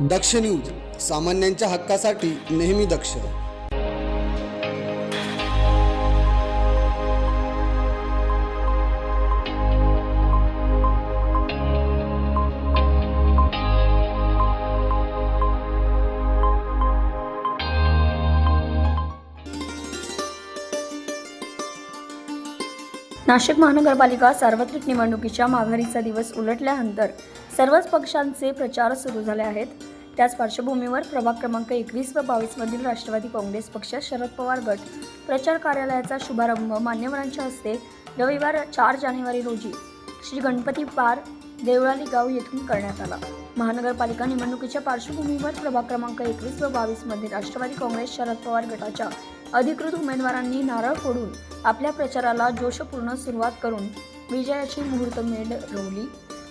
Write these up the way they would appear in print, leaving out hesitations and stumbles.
दक्ष news, सामान्यांच्या हक्कासाठी नेहमी दक्ष. नाशिक महानगरपालिका सार्वत्रिक निवडणुकीच्या माघारीचा दिवस उलटल्यानंतर सर्वच पक्षांचे प्रचार सुरू झाले आहेत. त्याच पार्श्वभूमीवर प्रभाग क्रमांक 21 व 22 मधील राष्ट्रवादी काँग्रेस पक्ष शरद पवार गट प्रचार कार्यालयाचा शुभारंभ मान्यवरांच्या हस्ते रविवार 4 जानेवारी रोजी श्री गणपती पार देवळाली गाव येथून करण्यात आला. महानगरपालिका निवडणुकीच्या पार्श्वभूमीवर प्रभाग क्रमांक 21 व 22 मध्ये राष्ट्रवादी काँग्रेस शरद पवार गटाच्या अधिकृत उमेदवारांनी नारळ फोडून आपल्या प्रचाराला जोशपूर्ण सुरुवात करून विजयाची मुहूर्तमेढ रोवली.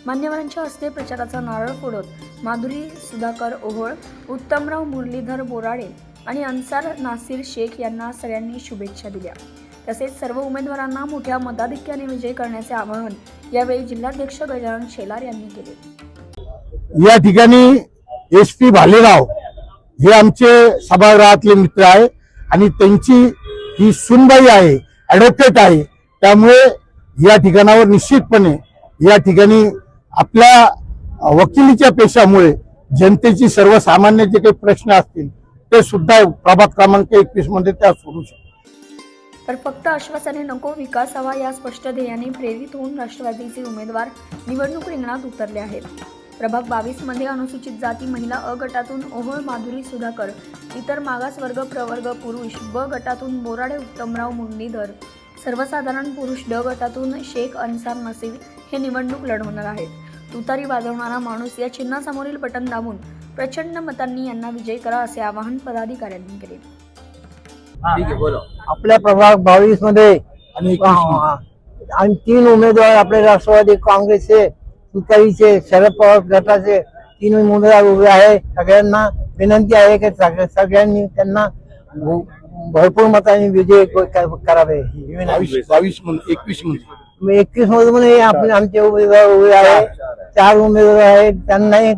मान्यवरांच्या हस्ते प्रचाराचा नारळ फोडत माधुरी सुधाकर ओहोळ, उत्तमराव मुरलीधर बोराडे आणि अन्सार नासिर शेख यांना सगळ्यांनी शुभेच्छा दिल्या. तसेच सर्व उमेदवारांना मोठ्या मताधिक्याने विजय करण्याचे आवाहन यावेळी जिल्हाध्यक्ष गजानन शेलार यांनी केले. या ठिकाणी SP भालेराव हे आमचे सभागृहातले मित्र आहे आणि त्यांची ही सुनबाई आहे, ॲडव्होकेट आहे. त्यामुळे या ठिकाणावर निश्चितपणे या ठिकाणी आपल्या वकिलीच्या पेशामुळे जनतेची सर्वसामान्य जे काही प्रश्न असतील ते सुद्धा प्रभाग क्रमांक 21 मध्ये त्या सोडू शकतात. तर फक्त आश्वासने नको, विकास हवा या स्पष्ट ध्येयाने प्रेरित होऊन राष्ट्रवादीचे उमेदवार निवडणूक रिंगणात उतरले आहेत. प्रभाग 22 मध्ये अनुसूचित जाती महिला अ गटातून ओहोळ माधुरी सुधाकर, इतर मागासवर्ग प्रवर्ग पुरुष ब गटातून बोराडे उत्तमराव मुरलीधर, सर्वसाधारण पुरुष ड गटातून शेख अन्सार नसीर हे निवडणूक लढवणार आहेत. तुतारी वाजवणारा माणूस या चिन्हासमोरील बटन दाबून प्रचंड मतांनी यांना विजयी करा असे आवाहन पदाधिकाऱ्यांनी केले. आपल्या प्रभाग 22 मध्ये आणि 3 उमेदवार आपले राष्ट्रवादी काँग्रेसचे, तुतारीचे, शरद पवार गटाचे 3 उमेदवार उभे आहे. सगळ्यांना विनंती आहे की सगळ्यांनी त्यांना भरपूर मतांनी विजय करावे. 22 21 मध्ये 21 मध्ये आपले आमचे उमेदवार उभे आहे. 4 उमेदवार आहेत, त्यांनाही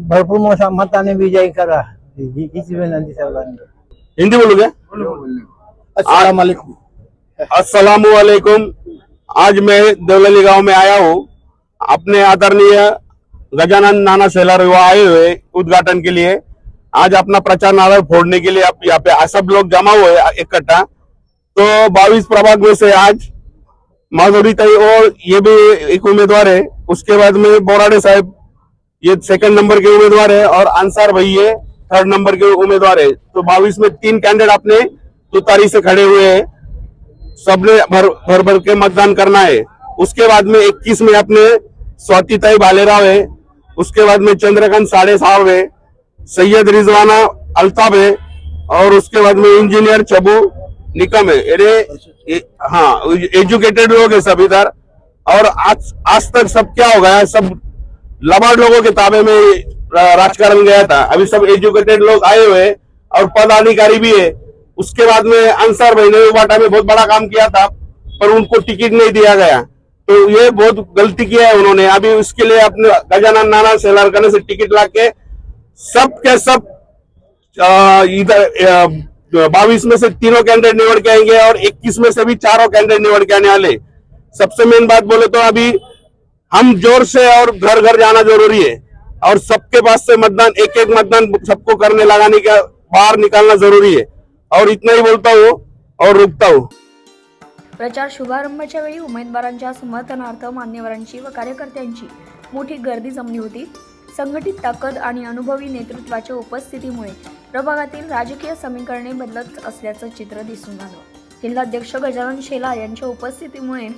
भरपूर मताने विजयी करा हीच विनंती सर्वांनी. हिंदी बोलो क्या? अस्सलाम वालेकुम. आज मैं देवलाली गांव में आया हूँ. अपने आदरणीय गजानन नाना शेलार आए हुए उद्घाटन के लिए. आज अपना प्रचार नारळ फोड़ने के लिए यहाँ पे सब लोग जमा हुए इकट्ठा. तो 22 प्रभाग में से आज माधुरी ताई और ये भी एक उम्मीदवार है. उसके बाद में बोराडे साहब ये 2nd नंबर के उम्मीदवार है और अंसार भाई ये 3rd नंबर के उम्मीदवार है. तो 22 में 3 कैंडिडेट अपने तुतारी से खड़े हुए हैं. सबने भर भर के मतदान करना है. उसके बाद में 21 में अपने स्वातिताई भालेराव है. उसके बाद में चंद्रकांत साड़े साहब है, सैयद रिजवाना अल्ताफ है और उसके बाद में इंजीनियर चबू निकम है. हाँ, एजुकेटेड लोग है सब इधर. और आज तक सब क्या हो गया, सब लबाड़ लोगों के ताबे में राजकारण गया था. अभी सब एजुकेटेड लोग आए हुए और पदाधिकारी भी है. उसके बाद में अंसार भाई ने उबाटा में बहुत बड़ा काम किया था पर उनको टिकट नहीं दिया गया. तो ये बहुत गलती किया है उन्होंने. अभी उसके लिए अपने गजानन नाना शेलार करने से टिकट लाके सब के सब इधर 22 में से 3 कैंडिडेट निवड़ के आएंगे और 21 में से भी 4 कैंडिडेट निवड़ के आने वाले. सबसे मेन बात बोले तो अभी हम जोर से और घर घर जाना जरूरी है और सबके पास से मतदान एक मतदान सबको करने लगाने का बाहर निकालना जरूरी है. और इतना ही बोलता हूँ और रुकता हूँ. प्रचार शुभारंभाच्या वेळी उमेदवारांच्या समर्थनार्थ मान्यवरांची व कार्यकर्त्यांची मोठी गर्दी जमली होती. संघटित ताकद आणि अनुभवी नेतृत्वाच्या उपस्थितीमुळे प्रभागातील राजकीय समीकरणे बदलत असल्याचं चित्र दिसून आलं. जिल्हाध्यक्ष गजानन शेलार यांच्या उपस्थितीमुळे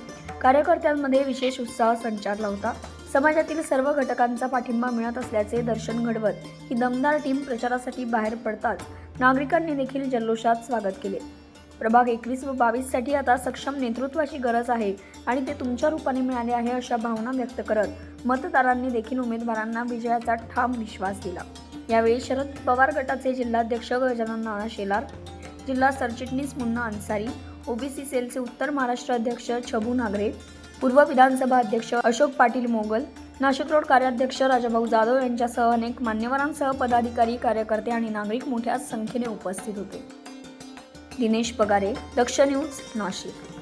कार्यकर्त्यांमध्ये विशेष उत्साह संचारला होता. समाजातील सर्व घटकांचा पाठिंबा मिळत असल्याचे दर्शन घडवत ही दमदार टीम प्रचारासाठी बाहेर पडताच नागरिकांनी देखील जल्लोषात स्वागत केले. प्रभाग 21 व 22 साठी आता सक्षम नेतृत्वाची गरज आहे आणि ते तुमच्या रूपाने मिळाले आहे अशा भावना व्यक्त करत मतदारांनी देखील उमेदवारांना विजयाचा ठाम विश्वास दिला. यावेळी शरद पवार गटाचे जिल्हाध्यक्ष गजानन नाना शेलार, जिल्हा सरचिटणीस मुन्ना अन्सारी, ओबीसी सेलचे उत्तर महाराष्ट्र अध्यक्ष छबू नागरे, पूर्व विधानसभा अध्यक्ष अशोक पाटील मोगल, नाशिक रोड कार्याध्यक्ष राजाभाऊ जाधव यांच्यासह अनेक मान्यवरांसह पदाधिकारी, कार्यकर्ते आणि नागरिक मोठ्या संख्येने उपस्थित होते. दिनेश पगारे, दक्ष न्यूज, नाशिक.